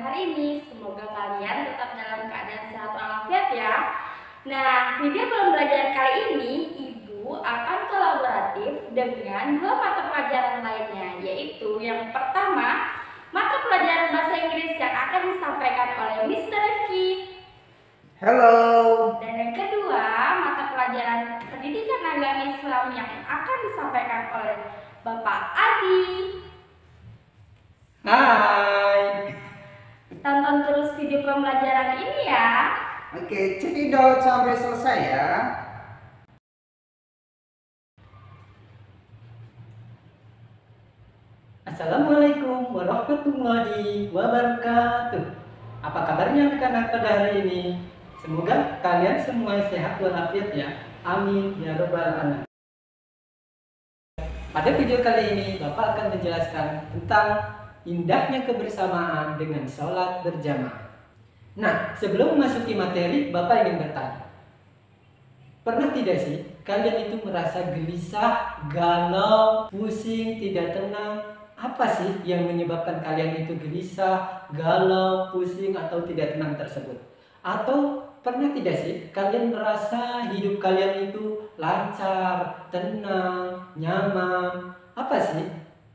hari ini. Semoga kalian tetap dalam keadaan sehat walafiat ya. Nah, video pembelajaran kali ini Ibu akan kolaboratif dengan dua mata pelajaran lainnya, yaitu yang pertama, mata pelajaran bahasa Inggris yang akan disampaikan oleh Mr. Rifki. Halo. Dan yang kedua, mata pelajaran pendidikan agama Islam yang akan disampaikan oleh Bapak Adi. Hai. Tonton terus video pembelajaran ini ya. Oke, cekidot sampai selesai ya. Assalamualaikum warahmatullahi wabarakatuh. Apa kabarnya anak-anak pada hari ini? Semoga kalian semua sehat walafiat ya. Amin ya robbal alamin. Pada video kali ini Bapak akan menjelaskan tentang indahnya kebersamaan dengan sholat berjamaah. Nah, sebelum memasuki materi, Bapak ingin bertanya, pernah tidak sih kalian itu merasa gelisah, galau, pusing, tidak tenang? Apa sih yang menyebabkan kalian itu gelisah, galau, pusing, atau tidak tenang tersebut? Atau pernah tidak sih kalian merasa hidup kalian itu lancar, tenang, nyaman? Apa sih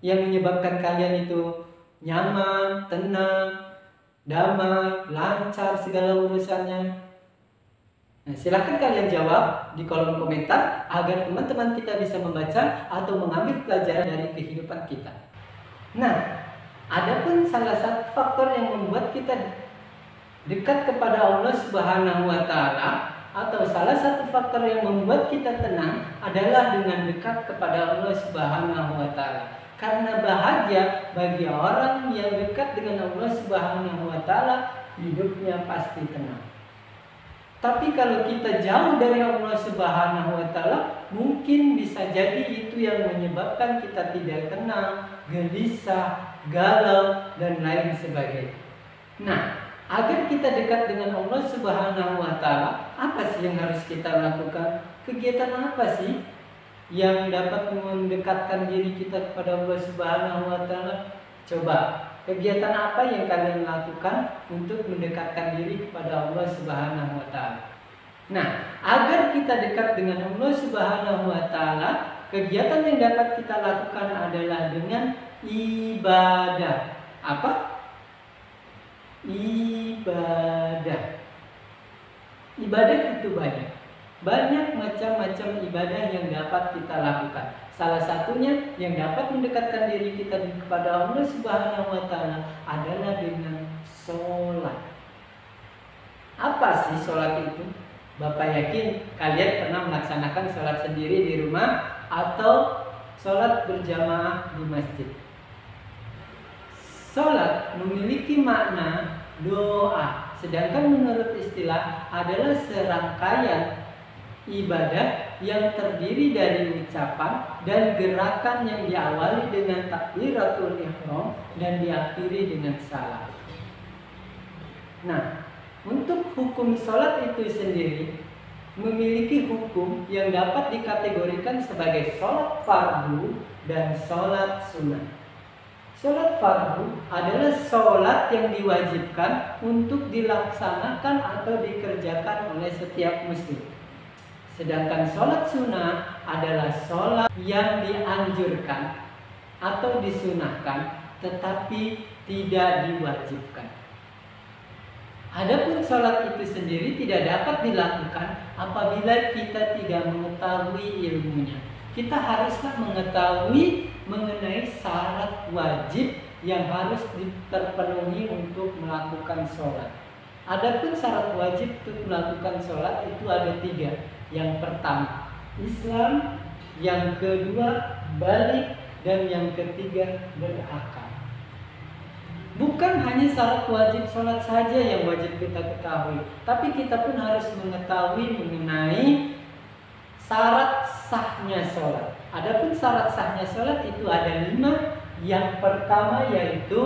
yang menyebabkan kalian itu nyaman, tenang, damai, lancar segala urusannya? Nah, silahkan kalian jawab di kolom komentar agar teman-teman kita bisa membaca atau mengambil pelajaran dari kehidupan kita. Nah, adapun salah satu faktor yang membuat kita dekat kepada Allah Subhanahu wa Ta'ala, atau salah satu faktor yang membuat kita tenang adalah dengan dekat kepada Allah Subhanahu wa Ta'ala. Karena bahagia bagi orang yang dekat dengan Allah Subhanahu wa Ta'ala, hidupnya pasti tenang. Tapi kalau kita jauh dari Allah Subhanahu wa Ta'ala, mungkin bisa jadi itu yang menyebabkan kita tidak tenang, gelisah, galau, dan lain sebagainya. Nah, agar kita dekat dengan Allah Subhanahu wa Ta'ala, apa sih yang harus kita lakukan? Kegiatan apa sih yang dapat mendekatkan diri kita kepada Allah Subhanahu wa Ta'ala? Coba, kegiatan apa yang kalian lakukan untuk mendekatkan diri kepada Allah Subhanahu wa Ta'ala? Nah, agar kita dekat dengan Allah Subhanahu wa Ta'ala, kegiatan yang dapat kita lakukan adalah dengan ibadah. Apa? Ibadah. Ibadah itu banyak. Banyak macam-macam ibadah yang dapat kita lakukan. Salah satunya yang dapat mendekatkan diri kita kepada Allah Subhanahu wa Ta'ala adalah dengan sholat. Apa sih sholat itu? Bapak yakin kalian pernah melaksanakan sholat sendiri di rumah atau sholat berjamaah di masjid. Sholat memiliki makna doa, sedangkan menurut istilah adalah serangkaian ibadah yang terdiri dari ucapan dan gerakan yang diawali dengan takbiratul ihram dan diakhiri dengan salam. Nah, untuk hukum sholat itu sendiri memiliki hukum yang dapat dikategorikan sebagai sholat fardu dan sholat sunnah. Sholat fardu adalah sholat yang diwajibkan untuk dilaksanakan atau dikerjakan oleh setiap muslim. Sedangkan sholat sunnah adalah sholat yang dianjurkan atau disunahkan tetapi tidak diwajibkan. Adapun sholat itu sendiri tidak dapat dilakukan apabila kita tidak mengetahui ilmunya. Kita haruslah mengetahui mengenai syarat wajib yang harus terpenuhi untuk melakukan sholat. Adapun syarat wajib untuk melakukan sholat itu ada 3. Yang pertama, Islam. Yang kedua, balik. Dan yang ketiga, berakal. Bukan hanya syarat wajib sholat saja yang wajib kita ketahui, tapi kita pun harus mengetahui mengenai syarat sahnya sholat. Adapun syarat sahnya sholat itu ada 5. Yang pertama yaitu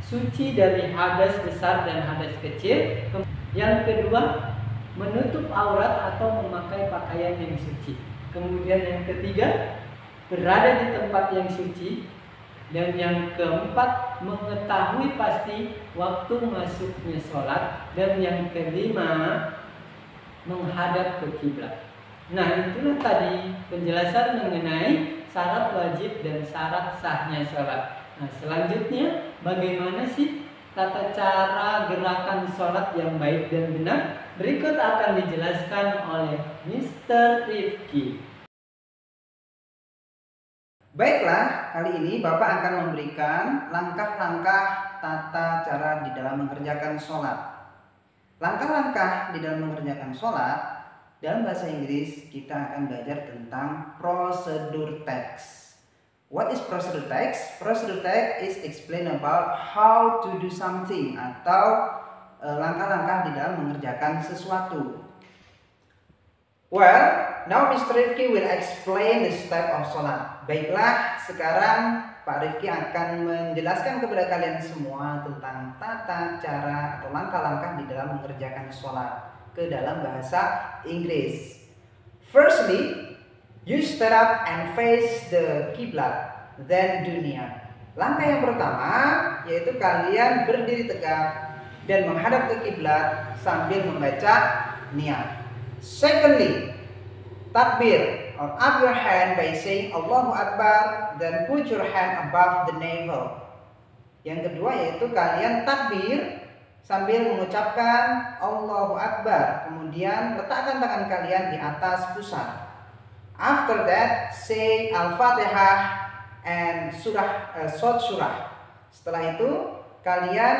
suci dari hadas besar dan hadas kecil. Yang kedua, menutup aurat atau memakai pakaian yang suci. Kemudian yang ketiga, berada di tempat yang suci. Dan yang keempat, mengetahui pasti waktu masuknya sholat. Dan yang kelima, menghadap ke kiblat. Nah, itulah tadi penjelasan mengenai syarat wajib dan syarat sahnya sholat. Nah, selanjutnya bagaimana sih tata cara gerakan sholat yang baik dan benar? Berikut akan dijelaskan oleh Mr. Rifki. Baiklah, kali ini Bapak akan memberikan langkah-langkah tata cara di dalam mengerjakan sholat. Langkah-langkah di dalam mengerjakan sholat, dalam bahasa Inggris kita akan belajar tentang prosedur teks. What is prosedur teks? Prosedur teks is explain about how to do something atau langkah-langkah di dalam mengerjakan sesuatu. Well, now Mr. Rifki will explain the step of sholat. Baiklah, sekarang Pak Rifki akan menjelaskan kepada kalian semua tentang tata cara atau langkah-langkah di dalam mengerjakan sholat ke dalam bahasa Inggris. Firstly, you stand up and face the kiblat, then do niyat. Langkah yang pertama yaitu kalian berdiri tegak dan menghadap ke kiblat sambil membaca niyat. Secondly, takbir, or up your hand by saying Allahu Akbar, then put your hand above the navel. Yang kedua yaitu kalian takbir sambil mengucapkan Allahu Akbar, kemudian letakkan tangan kalian di atas pusar. After that, say Al-Fatihah and short surah. Setelah itu kalian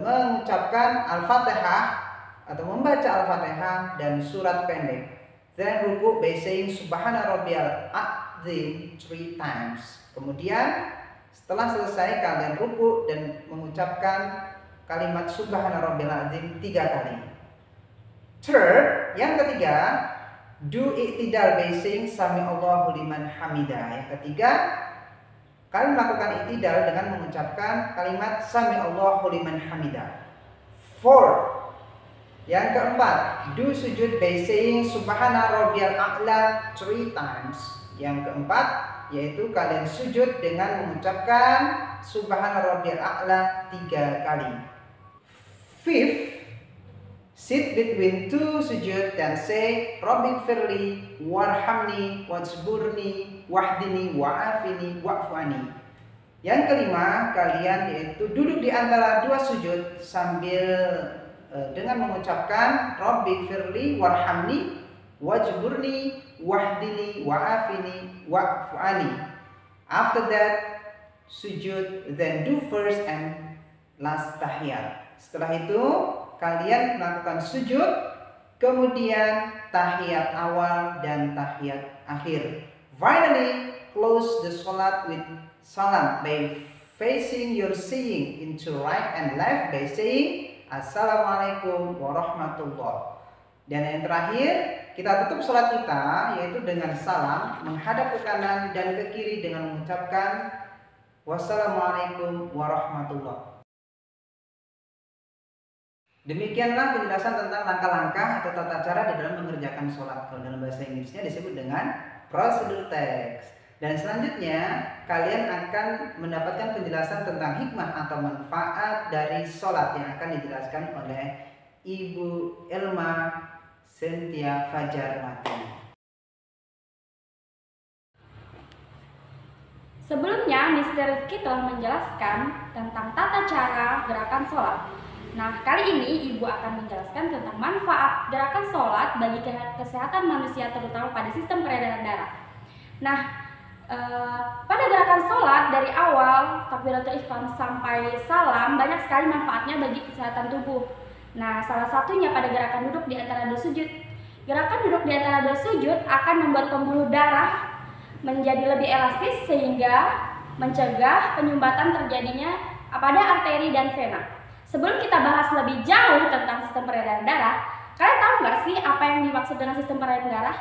mengucapkan Al-Fatihah atau membaca Al-Fatihah dan surat pendek. Then ruku by saying Subhana Rabbiyal Azim 3 times. Kemudian setelah selesai kalian ruku dan mengucapkan kalimat Subhana Rabbiyal Azim 3 kali. Third, yang ketiga, do i'tidal by saying Sami Allahu liman hamidah. Yang ketiga, kalian melakukan i'tidal dengan mengucapkan kalimat Sami Allahu liman hamidah. Fourth, yang keempat, do sujud by saying Subhana Rabbiyal A'la 3 times. Yang keempat, yaitu kalian sujud dengan mengucapkan Subhana Rabbiyal A'la 3 kali. Fifth, sit between two sujud dan say Rabbighfirli warhamni wajburni wahdini wa'afini wa'fuani. Yang kelima, kalian yaitu duduk di antara dua sujud sambil dengan mengucapkan Rabbighfirli warhamni wajburni wahdini wa'afini wa'fuani. After that, sujud, then do first and last tahiyat. Setelah itu kalian melakukan sujud, kemudian tahiyat awal dan tahiyat akhir. Finally, close the salat with salam by facing your seeing into right and left by saying Assalamualaikum warahmatullah. Dan yang terakhir, kita tutup salat kita yaitu dengan salam menghadap ke kanan dan ke kiri dengan mengucapkan Wassalamualaikum warahmatullah. Demikianlah penjelasan tentang langkah-langkah atau tata cara di dalam mengerjakan sholat. Kalau dalam bahasa Inggrisnya disebut dengan prosedur teks. Dan selanjutnya kalian akan mendapatkan penjelasan tentang hikmah atau manfaat dari sholat yang akan dijelaskan oleh Ibu Elma Sentia Fajar Mati. Sebelumnya, Mr. Rifki telah menjelaskan tentang tata cara gerakan sholat. Nah, kali ini Ibu akan menjelaskan tentang manfaat gerakan sholat bagi kesehatan manusia, terutama pada sistem peredaran darah. Nah, pada gerakan sholat dari awal takbiratul ihram sampai salam banyak sekali manfaatnya bagi kesehatan tubuh. Nah, salah satunya pada gerakan duduk di antara dua sujud. Gerakan duduk di antara dua sujud akan membuat pembuluh darah menjadi lebih elastis sehingga mencegah penyumbatan terjadinya pada arteri dan vena. Sebelum kita bahas lebih jauh tentang sistem peredaran darah, kalian tahu nggak sih apa yang dimaksud dengan sistem peredaran darah?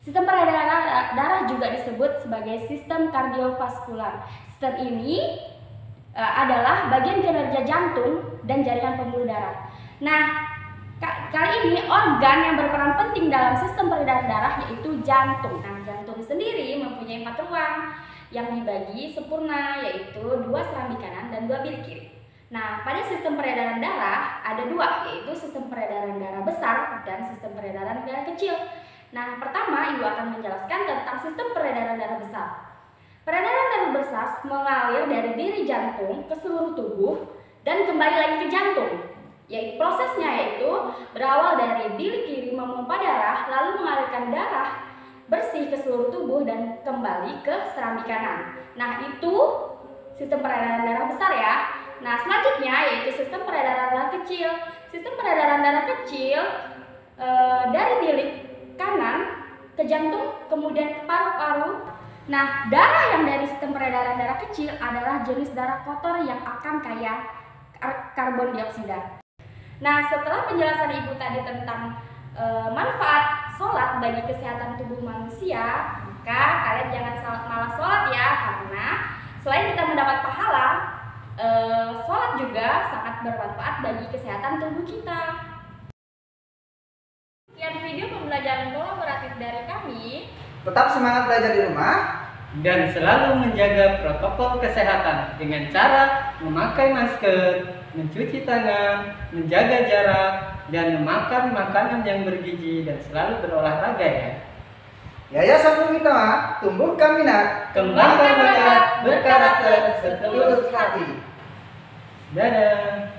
Sistem peredaran darah juga disebut sebagai sistem kardiovaskular. Sistem ini adalah bagian kinerja jantung dan jaringan pembuluh darah. Nah, kali ini organ yang berperan penting dalam sistem peredaran darah yaitu jantung. Nah, jantung sendiri mempunyai 4 ruang, yang dibagi sempurna, yaitu 2 serambi kanan dan 2 bilik kiri. Nah, pada sistem peredaran darah ada 2, yaitu sistem peredaran darah besar dan sistem peredaran darah kecil. Nah, pertama Ibu akan menjelaskan tentang sistem peredaran darah besar. Peredaran darah besar mengalir dari diri jantung ke seluruh tubuh dan kembali lagi ke jantung. Prosesnya yaitu berawal dari bilik kiri memompa darah, lalu mengalirkan darah bersih ke seluruh tubuh dan kembali ke serambi kanan. Nah, itu sistem peredaran darah besar ya. Nah, selanjutnya yaitu sistem peredaran darah kecil. Sistem peredaran darah kecil dari bilik kanan ke jantung, kemudian ke paru-paru. Nah, darah yang dari sistem peredaran darah kecil adalah jenis darah kotor yang akan kaya karbon dioksida. Nah, setelah penjelasan Ibu tadi tentang manfaat sholat bagi kesehatan tubuh manusia, maka kalian jangan malas sholat ya, karena selain kita mendapat pahala, sholat juga sangat bermanfaat bagi kesehatan tubuh kita. Sekian video pembelajaran kolaboratif dari kami. Tetap semangat belajar di rumah dan selalu menjaga protokol kesehatan dengan cara memakai masker, mencuci tangan, menjaga jarak, dan memakan makanan yang bergizi dan selalu berolahraga ya. Yayasan Bumi-Tama, tumbuhkan minat, Kembangkan bakat, berkarakter, setulus hati. Dadah.